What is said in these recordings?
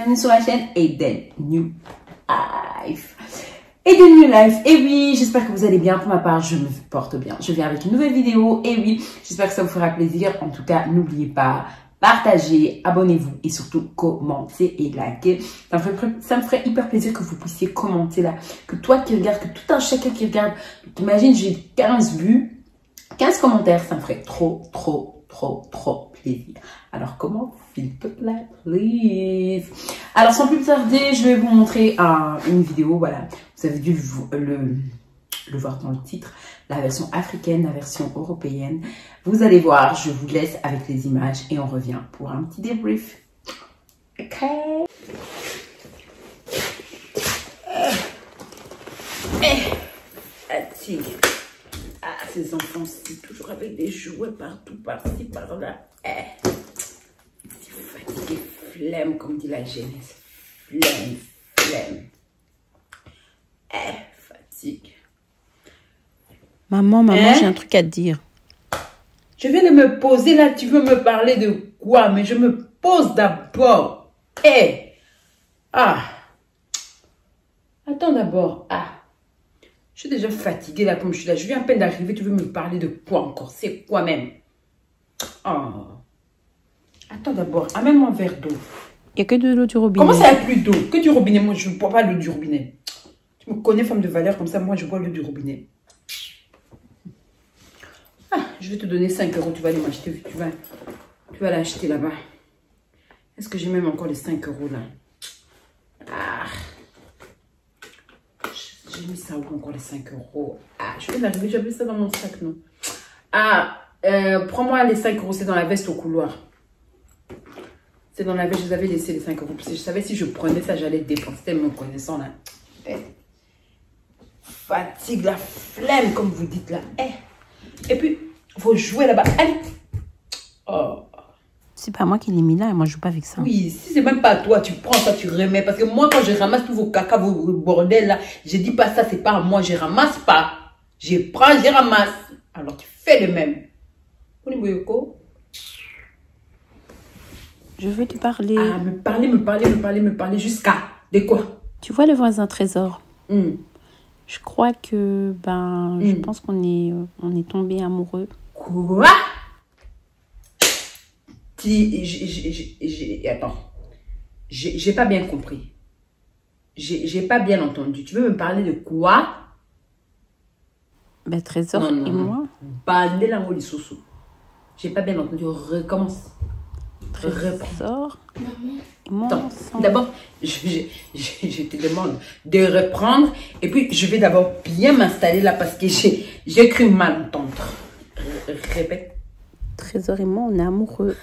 bienvenue sur la chaîne Eden New Life. Eden New Life, et oui, j'espère que vous allez bien. Pour ma part, je me porte bien. Je viens avec une nouvelle vidéo, et oui, j'espère que ça vous fera plaisir. En tout cas, n'oubliez pas, partagez, abonnez-vous et surtout commentez et likez. Ça me ferait hyper plaisir que vous puissiez commenter là, que toi qui regardes, que tout un chacun qui regarde, t'imagines, j'ai 15 vues, 15 commentaires, ça me ferait trop plaisir. Alors comment, s'il te plaît, please. Alors sans plus tarder, je vais vous montrer une vidéo, voilà. Vous avez dû le voir dans le titre, la version africaine, la version européenne. Vous allez voir, je vous laisse avec les images et on revient pour un petit débrief. Ok. Fatigue. Ah, ces enfants-ci, toujours avec des jouets partout, par-ci, par-là. Fatigué, flemme, comme dit la jeunesse. Flemme. Fatigue. Maman, j'ai un truc à te dire. Je viens de me poser là, tu veux me parler de quoi? Mais je me pose d'abord. Attends d'abord. Je suis déjà fatiguée là, comme je suis là. Je viens à peine d'arriver, tu veux me parler de quoi encore? C'est quoi même? Attends d'abord, amène-moi un verre d'eau. Il n'y a que de l'eau du robinet. Comment ça, il n'y a plus d'eau? Que du robinet? Moi, je ne bois pas l'eau du robinet. Tu me connais, femme de valeur, comme ça, moi, je bois l'eau du robinet. Je vais te donner 5 €, tu vas aller m'acheter. Tu vas l'acheter là-bas. Est-ce que j'ai même encore les 5 € là? J'ai mis ça où encore les 5 €? Je vais l'arriver, j'ai mis ça dans mon sac, non? Prends-moi les 5 €, c'est dans la veste au couloir. C'est dans la veste, je les avais laissé les 5 €. Parce que je savais si je prenais ça, j'allais dépenser me connaissant là. Fatigue, la flemme, comme vous dites là. Et puis, faut jouer là-bas. Allez. C'est pas moi qui l'ai mis là et moi je joue pas avec ça. Oui, si c'est même pas toi, tu prends ça, tu remets. Parce que moi, quand je ramasse tous vos caca, vos bordels là, je dis pas ça, c'est pas à moi, je ramasse pas. Je prends, je ramasse. Alors tu fais le même. Je veux te parler. Me parler jusqu'à. De quoi? Tu vois le voisin Trésor? Je crois que, je pense qu'on est tombé amoureux. Quoi? Attends. J'ai pas bien compris. J'ai pas bien entendu. Tu veux me parler de quoi? Trésor et moi. Parler la molle sous. J'ai pas bien entendu. Recommence. Trésor et moi. D'abord, je te demande de reprendre. Et puis, je vais d'abord bien m'installer là parce que j'ai cru mal entendre. Répète. Trésor et moi, on est amoureux.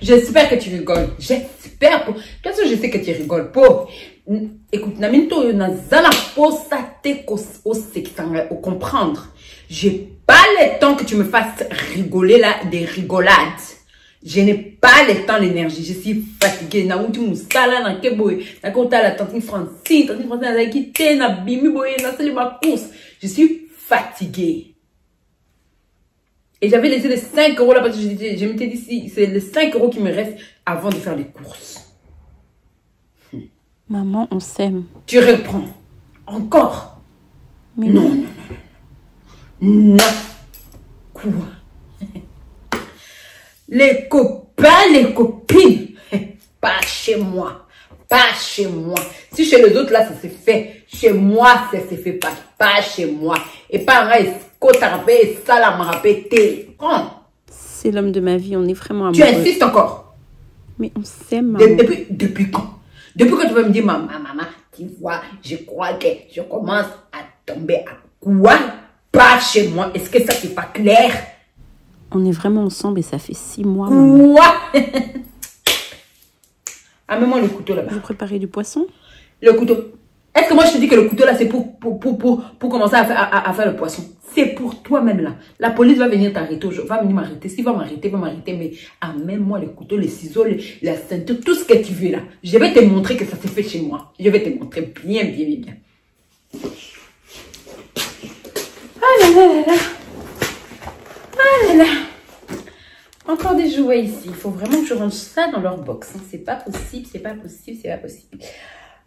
J'espère que tu rigoles. J'espère. Qu'est-ce que je sais que tu rigoles? Pauvre. Écoute, Naminto, Nazala, au comprendre. J'ai pas le temps que tu me fasses rigoler là, des rigolades. Je n'ai pas le temps, l'énergie. Je suis fatiguée. Naouti Moussala, na Keboy, na Kota, la tante Francine, na Guité, na Bimi Boy, na Sali ma course. Je suis fatiguée. Et j'avais laissé les 5 € là parce que je m'étais dit, c'est les 5 € qui me restent avant de faire les courses. Maman, on s'aime. Tu reprends. Encore. Mais non. Quoi? Les copains, les copines. Pas chez moi. Pas chez moi. Si chez les autres là, ça s'est fait. Chez moi, ça s'est fait pas. Pas chez moi. Et pas un c'est l'homme de ma vie, on est vraiment amoureux. Tu insistes encore? Mais on s'aime, maman. Depuis quand? Depuis quand tu vas me dire, maman, tu vois, je crois que je commence à tomber à quoi? Pas chez moi. Est-ce que ça c'est pas clair? On est vraiment ensemble et ça fait 6 mois. Quoi? Amène-moi le couteau là-bas. Vous préparez du poisson? Le couteau. Est-ce que moi je te dis que le couteau là c'est pour commencer à faire le poisson? C'est pour toi-même là. La police va venir t'arrêter, va venir m'arrêter. S'il va m'arrêter, mais amène-moi le couteau, les ciseaux, la ceinture, tout ce que tu veux là. Je vais te montrer que ça s'est fait chez moi. Je vais te montrer bien. Ah là là. Encore des jouets ici. Il faut vraiment que je range ça dans leur box. Hein. C'est pas possible, c'est pas possible, c'est pas possible.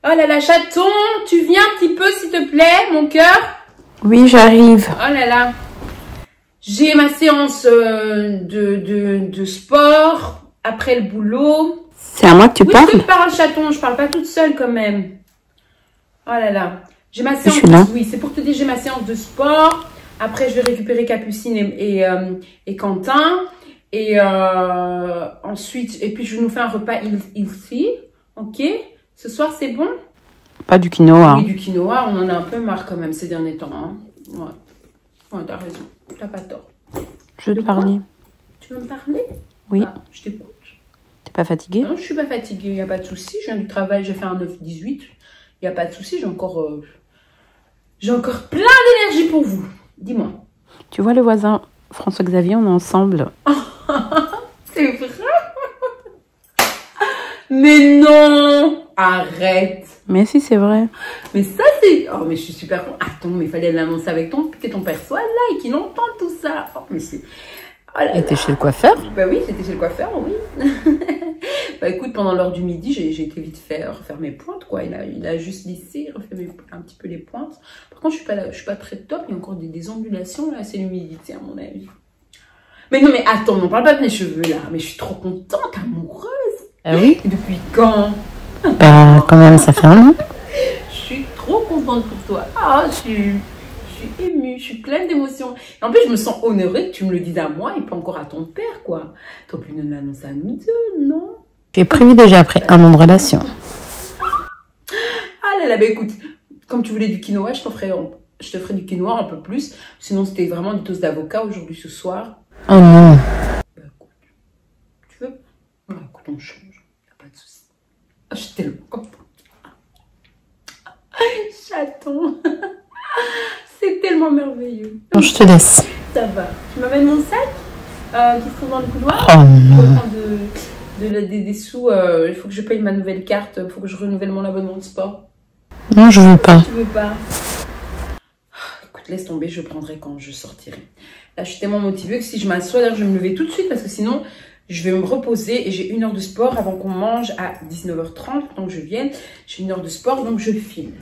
Oh là là, chaton, tu viens un petit peu, s'il te plaît, mon cœur? Oui, j'arrive. Oh là là. J'ai ma séance de sport après le boulot. C'est à moi que tu parles? Oui, je te parle, chaton. Je parle pas toute seule quand même. Oh là là. J'ai ma séance. Oui, c'est pour te dire, j'ai ma séance de sport. Après, je vais récupérer Capucine et Quentin. Et ensuite, et puis je nous fais un repas ici. Ok? Ce soir, c'est bon? Pas du quinoa. Oui, du quinoa. On en a un peu marre quand même ces derniers temps. Hein. Ouais. Ouais, t'as raison. T'as pas tort. Je veux te parler. Tu veux me parler? Oui. Ah, je t'écoute. T'es pas fatiguée? Non, je suis pas fatiguée. Il n'y a pas de souci. Je viens du travail. J'ai fait un 9-18. Il n'y a pas de souci. J'ai encore plein d'énergie pour vous. Dis-moi. Tu vois le voisin François-Xavier, on est ensemble. C'est vrai? Mais non! Arrête! Mais si, c'est vrai. Mais ça, c'est... Oh, mais je suis super... Attends, mais il fallait l'annoncer avec ton père soit là et qu'il entende tout ça. Oh, mais c'est... Oh là là. T'es chez le coiffeur? Bah oui, j'étais chez le coiffeur, oui. Bah écoute, pendant l'heure du midi, j'ai été vite refaire mes pointes, quoi. Il a juste lissé, refait un petit peu les pointes. Par contre, je suis pas très top. Il y a encore des ondulations, là. C'est l'humidité, à mon avis. Mais non, mais attends, on parle pas de mes cheveux, là. Mais je suis trop contente, amoureuse. Ah oui? Et depuis quand? Bah, quand même, ça fait un an. Je suis trop contente pour toi. Ah, je suis émue, je suis pleine d'émotions. Et en plus, je me sens honorée que tu me le dises à moi et pas encore à ton père, quoi. T'aurais pu nous l'annoncer à nous deux, non? J'ai prévu déjà après un an de relation. Ah là là, bah écoute, comme tu voulais du quinoa, je te ferai du quinoa un peu plus. Sinon, c'était vraiment du toast d'avocat aujourd'hui, ce soir. Oh non. Bah écoute, tu veux? Bah écoute, on change. Y'a pas de souci. Ah, je suis tellement contente. Chaton. C'est tellement merveilleux. Non, je te laisse. Ça va. Tu m'amènes mon sac qui se trouve dans le couloir? Oh non. Des sous, il faut que je paye ma nouvelle carte, il faut que je renouvelle mon abonnement de sport. Non, je veux pas. Tu veux pas? Écoute, laisse tomber, je prendrai quand je sortirai. Là, je suis tellement motivée que si je m'assois, d'ailleurs, je vais me lever tout de suite parce que sinon, je vais me reposer et j'ai 1 heure de sport avant qu'on mange à 19h30, donc je vienne. J'ai 1 heure de sport, donc je filme.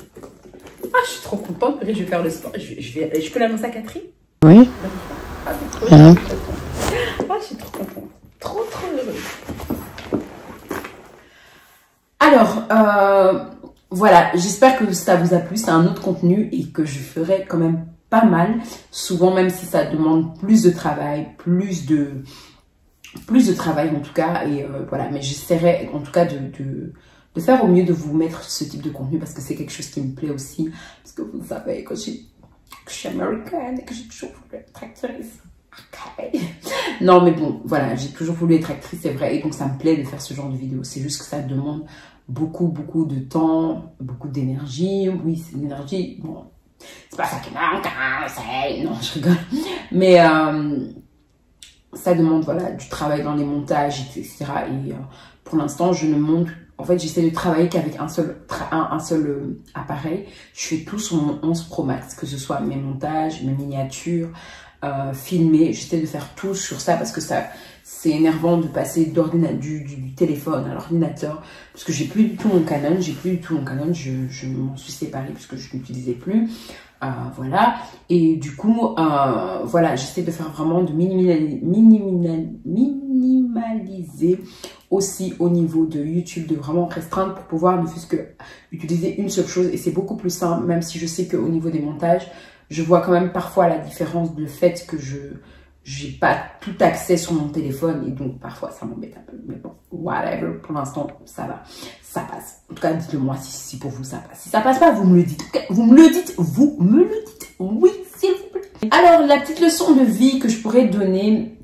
Ah, je suis trop contente, je vais faire le sport. Je peux l'annoncer à Catherine? Oui. Ah, je suis trop contente. Trop heureuse. Alors, voilà, j'espère que ça vous a plu. C'est un autre contenu et que je ferai quand même pas mal. Souvent, même si ça demande plus de travail, plus de travail en tout cas. Et voilà, mais j'essaierai en tout cas de faire au mieux de vous mettre ce type de contenu parce que c'est quelque chose qui me plaît aussi. Parce que vous savez que je suis américaine et que j'ai toujours voulu être actrice. Okay. Non mais bon, voilà, j'ai toujours voulu être actrice, c'est vrai, et donc ça me plaît de faire ce genre de vidéo. C'est juste que ça demande beaucoup de temps, beaucoup d'énergie. Oui, c'est une énergie, bon, c'est pas ça qui manque, hein, non, je rigole. Mais ça demande, voilà, du travail dans les montages, etc. Et pour l'instant, je ne monte, en fait, j'essaie de travailler qu'avec un seul appareil. Je fais tout sur mon 11 Pro Max, que ce soit mes montages, mes miniatures, filmer, j'essaie de faire tout sur ça parce que c'est énervant de passer du téléphone à l'ordinateur parce que j'ai plus du tout mon Canon, je m'en suis séparée parce que je n'utilisais plus, voilà, et du coup voilà, j'essaie de faire vraiment de minimaliser aussi au niveau de YouTube, de vraiment restreindre pour pouvoir ne fût-ce que utiliser une seule chose, et c'est beaucoup plus simple, même si je sais qu'au niveau des montages je vois quand même parfois la différence, le fait que je n'ai pas tout accès sur mon téléphone et donc parfois ça m'embête un peu. Mais bon, whatever, pour l'instant ça va, ça passe. En tout cas, dites-le moi si pour vous ça passe. Si ça passe pas, vous me le dites. Vous me le dites, oui, s'il vous plaît. Alors, la petite leçon de vie que je pourrais donner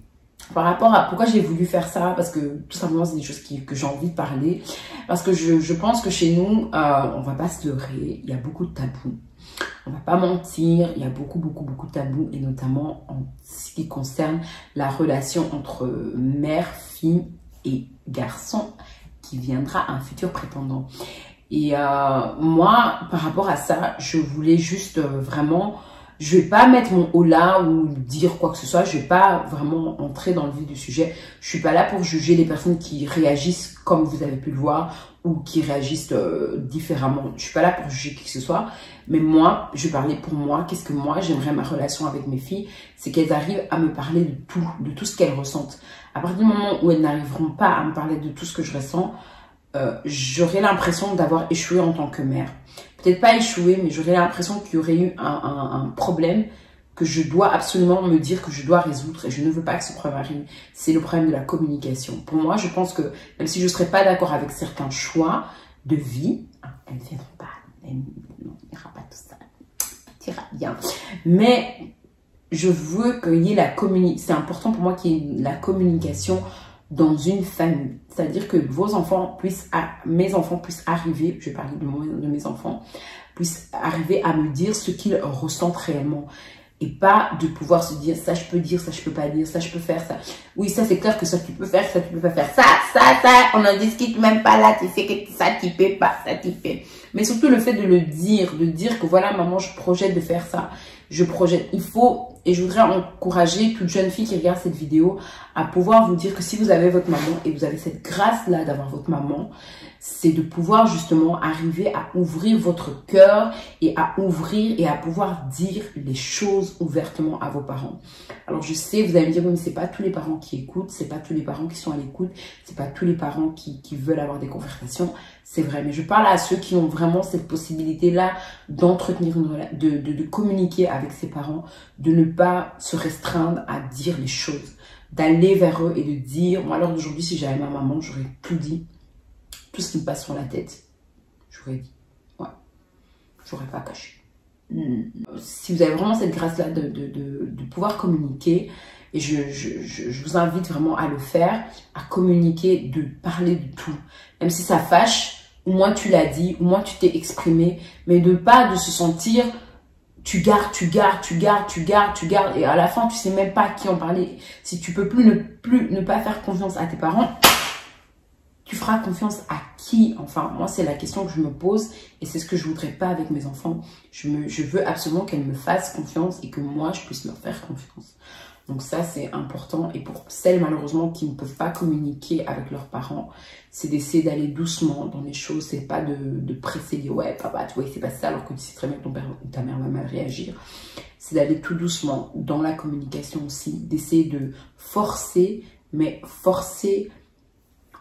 par rapport à pourquoi j'ai voulu faire ça, parce que tout simplement c'est des choses que j'ai envie de parler, parce que je pense que chez nous, on va pas se leurrer, il y a beaucoup de tabous. On va pas mentir, il y a beaucoup de tabous, et notamment en ce qui concerne la relation entre mère, fille et garçon qui viendra un futur prétendant. Et moi, par rapport à ça, je voulais juste vraiment Je vais pas mettre mon haut là ou dire quoi que ce soit. Je vais pas vraiment entrer dans le vif du sujet. Je suis pas là pour juger les personnes qui réagissent comme vous avez pu le voir ou qui réagissent différemment. Je suis pas là pour juger qui que ce soit. Mais moi, je parlais pour moi. Qu'est-ce que moi, j'aimerais ma relation avec mes filles, c'est qu'elles arrivent à me parler de tout ce qu'elles ressentent. À partir du moment où elles n'arriveront pas à me parler de tout ce que je ressens, j'aurais l'impression d'avoir échoué en tant que mère. Peut-être pas échoué, mais j'aurais l'impression qu'il y aurait eu un problème que je dois absolument me dire que je dois résoudre et je ne veux pas que ce problème arrive. C'est le problème de la communication. Pour moi, je pense que même si je ne serais pas d'accord avec certains choix de vie, elles ne viendront pas, il n'ira pas tout ça, tout ira bien. Mais je veux qu'il y ait la communication. C'est important pour moi qu'il y ait la communication dans une famille. C'est-à-dire que vos enfants puissent, mes enfants puissent arriver, je vais parler de mes enfants, puissent arriver à me dire ce qu'ils ressentent réellement. Et pas de pouvoir se dire, ça je peux dire, ça je peux pas dire, ça je peux faire, ça. Oui, ça c'est clair que ça tu peux faire, ça tu peux pas faire. Ça, on n'en discute même pas là, tu sais que ça tu peux pas, ça tu peux. Mais surtout le fait de le dire, de dire que voilà maman, je projette de faire ça. Je projette, il faut, et je voudrais encourager toute jeune fille qui regarde cette vidéo à pouvoir vous dire que si vous avez votre maman et vous avez cette grâce-là d'avoir votre maman, c'est de pouvoir justement arriver à ouvrir votre cœur et à ouvrir et à pouvoir dire les choses ouvertement à vos parents. Alors je sais, vous allez me dire, oui, mais c'est pas tous les parents qui écoutent, c'est pas tous les parents qui sont à l'écoute, c'est pas tous les parents qui veulent avoir des conversations, c'est vrai. Mais je parle à ceux qui ont vraiment cette possibilité-là d'entretenir une relation, de communiquer avec ses parents, de ne pas se restreindre à dire les choses, d'aller vers eux et de dire, moi alors d'aujourd'hui, si j'avais ma maman, j'aurais tout dit. Tout ce qui me passe sur la tête, j'aurais dit, ouais, j'aurais pas caché. Si vous avez vraiment cette grâce-là de pouvoir communiquer, et je vous invite vraiment à le faire, à communiquer, de parler de tout. Même si ça fâche, au moins tu l'as dit, au moins tu t'es exprimé, mais de pas de se sentir, tu gardes, et à la fin tu sais même pas à qui en parler. Si tu peux ne pas faire confiance à tes parents, tu feras confiance à qui? Enfin, moi, c'est la question que je me pose et c'est ce que je voudrais pas avec mes enfants. Je veux absolument qu'elles me fassent confiance et que moi, je puisse leur faire confiance. Donc ça, c'est important. Et pour celles, malheureusement, qui ne peuvent pas communiquer avec leurs parents, c'est d'essayer d'aller doucement dans les choses. C'est pas de presser, dire, ouais, papa, tu vois, il s'est passé ça alors que tu sais très bien que ton père ou ta mère va mal réagir. C'est d'aller tout doucement dans la communication aussi, d'essayer de forcer, mais forcer...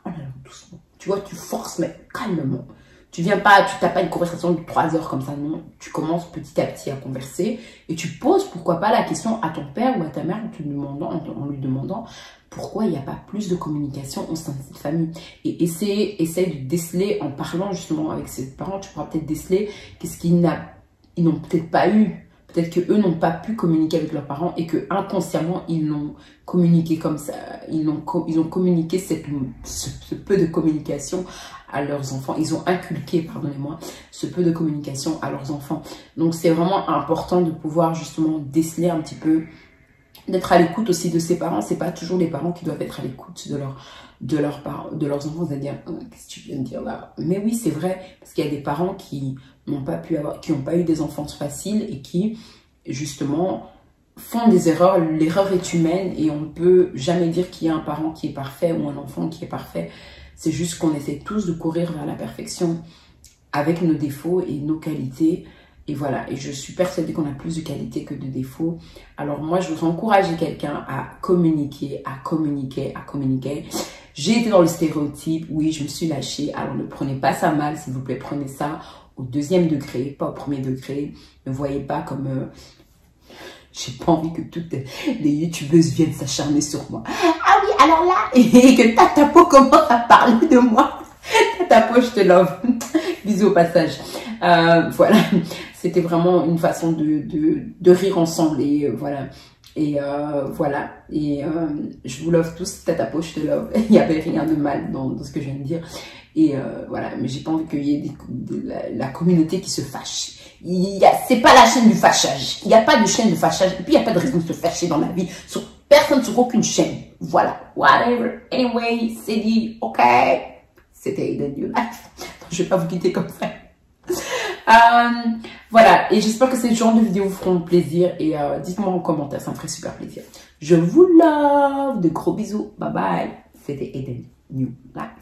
Oh là là, doucement. Tu vois, tu forces, mais calmement. Tu viens pas, tu n'as pas une conversation de 3 heures comme ça, non. Tu commences petit à petit à converser et tu poses, pourquoi pas, la question à ton père ou à ta mère en lui demandant pourquoi il n'y a pas plus de communication au sein de cette famille. Et essaye de déceler, en parlant justement avec ses parents, tu pourras peut-être déceler qu'est-ce qu'ils n'ont peut-être pas eu. Peut-être qu'eux n'ont pas pu communiquer avec leurs parents et que inconsciemment ils l'ont communiqué comme ça. Ils ont communiqué ce peu de communication à leurs enfants. Ils ont inculqué, pardonnez-moi, ce peu de communication à leurs enfants. Donc c'est vraiment important de pouvoir justement déceler un petit peu, d'être à l'écoute aussi de ses parents. C'est pas toujours les parents qui doivent être à l'écoute de leurs enfants, c'est-à-dire qu'est-ce que tu viens de dire là? Mais oui, c'est vrai, parce qu'il y a des parents qui n'ont pas eu des enfances faciles et qui justement font des erreurs. L'erreur est humaine et on ne peut jamais dire qu'il y a un parent qui est parfait ou un enfant qui est parfait. C'est juste qu'on essaie tous de courir vers la perfection avec nos défauts et nos qualités. Et voilà, et je suis persuadée qu'on a plus de qualités que de défauts. Alors moi, je voudrais encourager quelqu'un à communiquer. J'ai été dans le stéréotype, oui, je me suis lâchée. Alors ne prenez pas ça mal, s'il vous plaît, prenez ça au 2e degré, pas au 1er degré. Ne voyez pas comme... j'ai pas envie que toutes les youtubeuses viennent s'acharner sur moi. Ah oui, alors là, et que Tata Po commence à parler de moi. Tata Po, je te love. Bisous au passage. Voilà, c'était vraiment une façon de rire ensemble et voilà. Et voilà, et je vous love tous, Tata Po, je te love. Il n'y avait rien de mal dans ce que je viens de dire. Et voilà, mais j'ai pas envie qu'il y ait la communauté qui se fâche. C'est pas la chaîne du fâchage. Il n'y a pas de chaîne de fâchage. Et puis il n'y a pas de raison de se fâcher dans la vie. Sur personne, sur aucune chaîne. Voilà. Whatever. Anyway, c'est dit. Ok. C'était The New Life. Je vais pas vous quitter comme ça. Voilà, et j'espère que ces genres de vidéos vous feront plaisir. Et dites-moi en commentaire, ça me ferait super plaisir. Je vous love, de gros bisous. Bye bye. C'était Eden New Life.